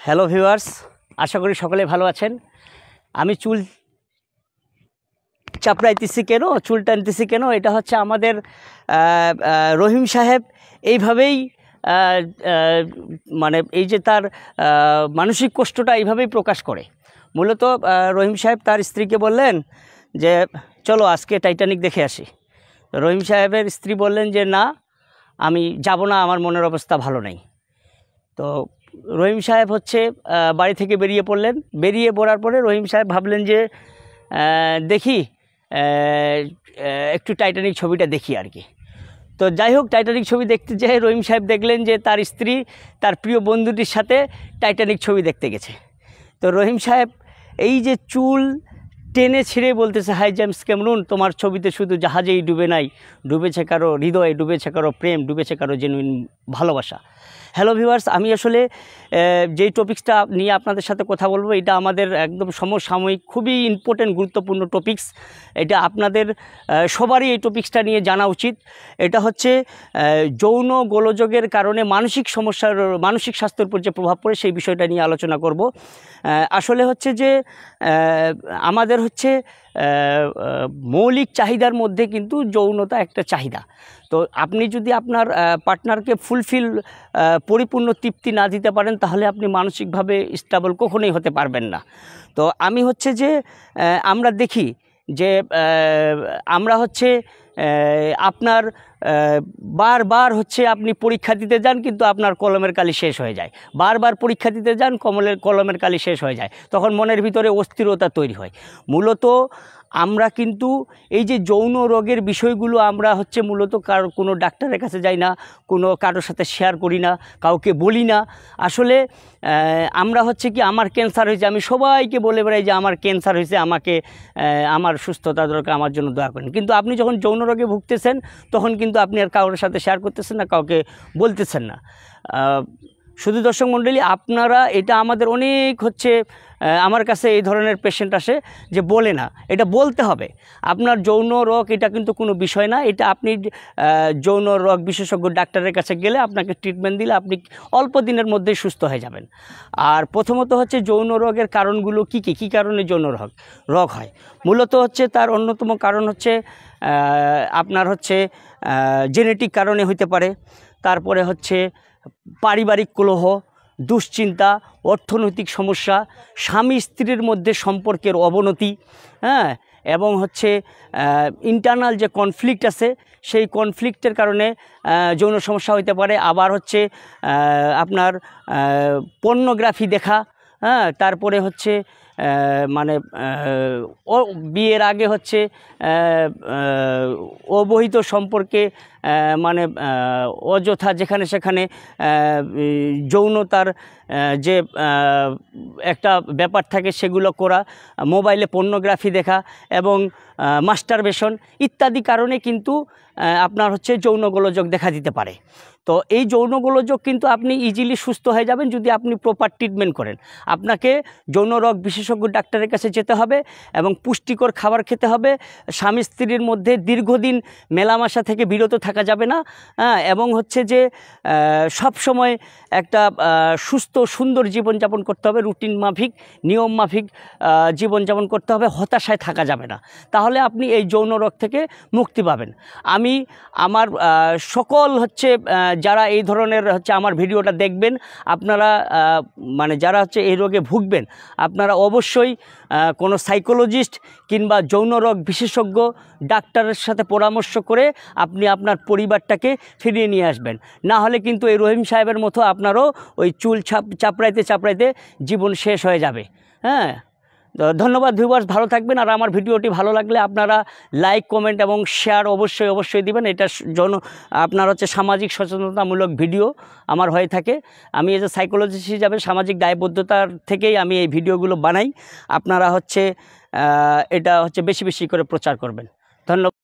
Hello viewers, আশা করি সকলে ভালো আছেন। আমি চুল চাপড়াইতেছি কেন, চুল টানতেছি কেন, এটা হচ্ছে আমাদের রহিম সাহেব এইভাবেই মানে এই যে তার মানসিক কষ্টটা এইভাবেই প্রকাশ করে। মূলত রহিম সাহেব তার স্ত্রীকে বললেন যে চলো আজকে টাইটানিক দেখে আসি। রহিম সাহেবের স্ত্রী বললেন যে না, আমি যাব না, আমার মনের অবস্থা ভালো নেই। তো রহিম সাহেব হচ্ছে বাড়ি থেকে বেরিয়ে পড়লেন। বেরিয়ে পড়ার পরে রহিম সাহেব ভাবলেন যে দেখি একটু টাইটানিক ছবিটা দেখি আর কি। তো যাই হোক, টাইটানিক ছবি দেখতে যেয়ে রহিম সাহেব দেখলেন যে তার স্ত্রী তার প্রিয় বন্ধুটির সাথে টাইটানিক ছবি দেখতে গেছে। তো রহিম সাহেব এই যে চুল টেনে ছিঁড়ে বলতেছে, হাই জেমস ক্যামেরুন, তোমার ছবিতে শুধু জাহাজেই ডুবে নাই, ডুবেছে কারো হৃদয়, ডুবেছে কারো প্রেম, ডুবেছে কারো জেনুইন ভালোবাসা। হ্যালো ভিউয়ার্স, আমি আসলে যেই টপিক্সটা নিয়ে আপনাদের সাথে কথা বলবো, এটা আমাদের একদম সমসাময়িক, খুবই ইম্পর্টেন্ট, গুরুত্বপূর্ণ টপিক্স। এটা আপনাদের সবারই এই টপিক্সটা নিয়ে জানা উচিত। এটা হচ্ছে যৌন গোলযোগের কারণে মানসিক সমস্যার, মানসিক স্বাস্থ্যের উপর যে প্রভাব পড়ে সেই বিষয়টা নিয়ে আলোচনা করব। আসলে হচ্ছে যে আমাদের হচ্ছে মৌলিক চাহিদার মধ্যে কিন্তু যৌনতা একটা চাহিদা। তো আপনি যদি আপনার পার্টনারকে ফুলফিল, পরিপূর্ণ তৃপ্তি না দিতে পারেন, তাহলে আপনি মানসিকভাবে স্টেবল কখনোই হতে পারবেন না। তো আমি হচ্ছে যে আমরা দেখি যে আমরা হচ্ছে আপনার বারবার হচ্ছে আপনি পরীক্ষা দিতে যান, কিন্তু আপনার কলমের কালি শেষ হয়ে যায়। বারবার পরীক্ষা দিতে যান, কলমের কালি শেষ হয়ে যায়। তখন মনের ভিতরে অস্থিরতা তৈরি হয়। মূলত আমরা কিন্তু এই যে যৌন রোগের বিষয়গুলো আমরা হচ্ছে মূলত কোনো ডাক্তারের কাছে যাই না, কারোর সাথে শেয়ার করি না, কাউকে বলি না। আসলে আমরা হচ্ছে কি, আমার ক্যান্সার হয়েছে, আমি সবাইকে বলে বেড়াই যে আমার ক্যান্সার হয়েছে, আমাকে আমার সুস্থতা দরকার, আমার জন্য দোয়া করেন। কিন্তু আপনি যখন যৌন রোগে ভুগতেছেন, তখন কিন্তু আপনি আর কারোর সাথে শেয়ার করতেছেন না, কাউকে বলতেছেন না। শুধু দর্শক মণ্ডলী, আপনারা, এটা আমাদের অনেক হচ্ছে আমার কাছে এই ধরনের পেশেন্ট আসে যে বলে না, এটা বলতে হবে। আপনার যৌন রোগ এটা কিন্তু কোনো বিষয় না। এটা আপনি যৌন রোগ বিশেষজ্ঞ ডাক্তারের কাছে গেলে আপনাকে ট্রিটমেন্ট দিলে আপনি অল্প দিনের মধ্যেই সুস্থ হয়ে যাবেন। আর প্রথমত হচ্ছে যৌন রোগের কারণগুলো কী কারণে যৌন রোগ হয়। মূলত হচ্ছে তার অন্যতম কারণ হচ্ছে আপনার হচ্ছে জেনেটিক কারণে হইতে পারে। তারপরে হচ্ছে পারিবারিক কলহ, দুশ্চিন্তা, অর্থনৈতিক সমস্যা, স্বামী স্ত্রীর মধ্যে সম্পর্কের অবনতি, এবং হচ্ছে ইন্টারনাল যে কনফ্লিক্ট আছে, সেই কনফ্লিক্টের কারণে যৌন সমস্যা হইতে পারে। আবার হচ্ছে আপনার পর্নোগ্রাফি দেখা, তারপরে হচ্ছে মানে বিয়ের আগে হচ্ছে অবহিত সম্পর্কে মানে অযথা যেখানে সেখানে যৌনতার যে একটা ব্যাপার থাকে সেগুলো করা, মোবাইলে পর্নোগ্রাফি দেখা এবং মাস্টারবেশন ইত্যাদি কারণে কিন্তু আপনার হচ্ছে যৌন গোলযোগ দেখা দিতে পারে। তো এই যৌন গোলযোগ কিন্তু আপনি ইজিলি সুস্থ হয়ে যাবেন যদি আপনি প্রপার ট্রিটমেন্ট করেন। আপনাকে যৌন রোগ বিশেষজ্ঞ ডাক্তারের কাছে যেতে হবে এবং পুষ্টিকর খাবার খেতে হবে। স্বামী স্ত্রীর মধ্যে দীর্ঘদিন মেলামেশা থেকে বিরত থাকা যাবে না, এবং হচ্ছে যে সব সময় একটা সুস্থ সুন্দর জীবনযাপন করতে হবে, রুটিন মাফিক, নিয়ম মাফিক জীবনযাপন করতে হবে। হতাশায় থাকা যাবে না, তাহলে আপনি এই যৌন রোগ থেকে মুক্তি পাবেন। আমি আমার সকল হচ্ছে যারা এই ধরনের হচ্ছে আমার ভিডিওটা দেখবেন, আপনারা মানে যারা হচ্ছে এই রোগে ভুগবেন, আপনারা অবশ্যই কোনো সাইকোলজিস্ট কিংবা যৌন রোগ বিশেষজ্ঞ ডাক্তারের সাথে পরামর্শ করে আপনি আপনার পরিবারটাকে ফিরিয়ে নিয়ে আসবেন। না হলে কিন্তু এই রহিম সাহেবের মতো আপনারও ওই চুল চাপড়াইতে জীবন শেষ হয়ে যাবে। ধন্যবাদ ভিউয়ার্স, ভালো থাকবেন। আর আমার ভিডিওটি ভালো লাগলে আপনারা লাইক, কমেন্ট এবং শেয়ার অবশ্যই দিবেন। এটা আপনার হচ্ছে সামাজিক সচেতনতামূলক ভিডিও আমার হয়ে থাকে। আমি এজ এ সাইকোলজিস্ট হিসাবে সামাজিক দায়বদ্ধতার থেকেই আমি এই ভিডিওগুলো বানাই। আপনারা হচ্ছে এটা হচ্ছে বেশি করে প্রচার করবেন। ধন্যবাদ।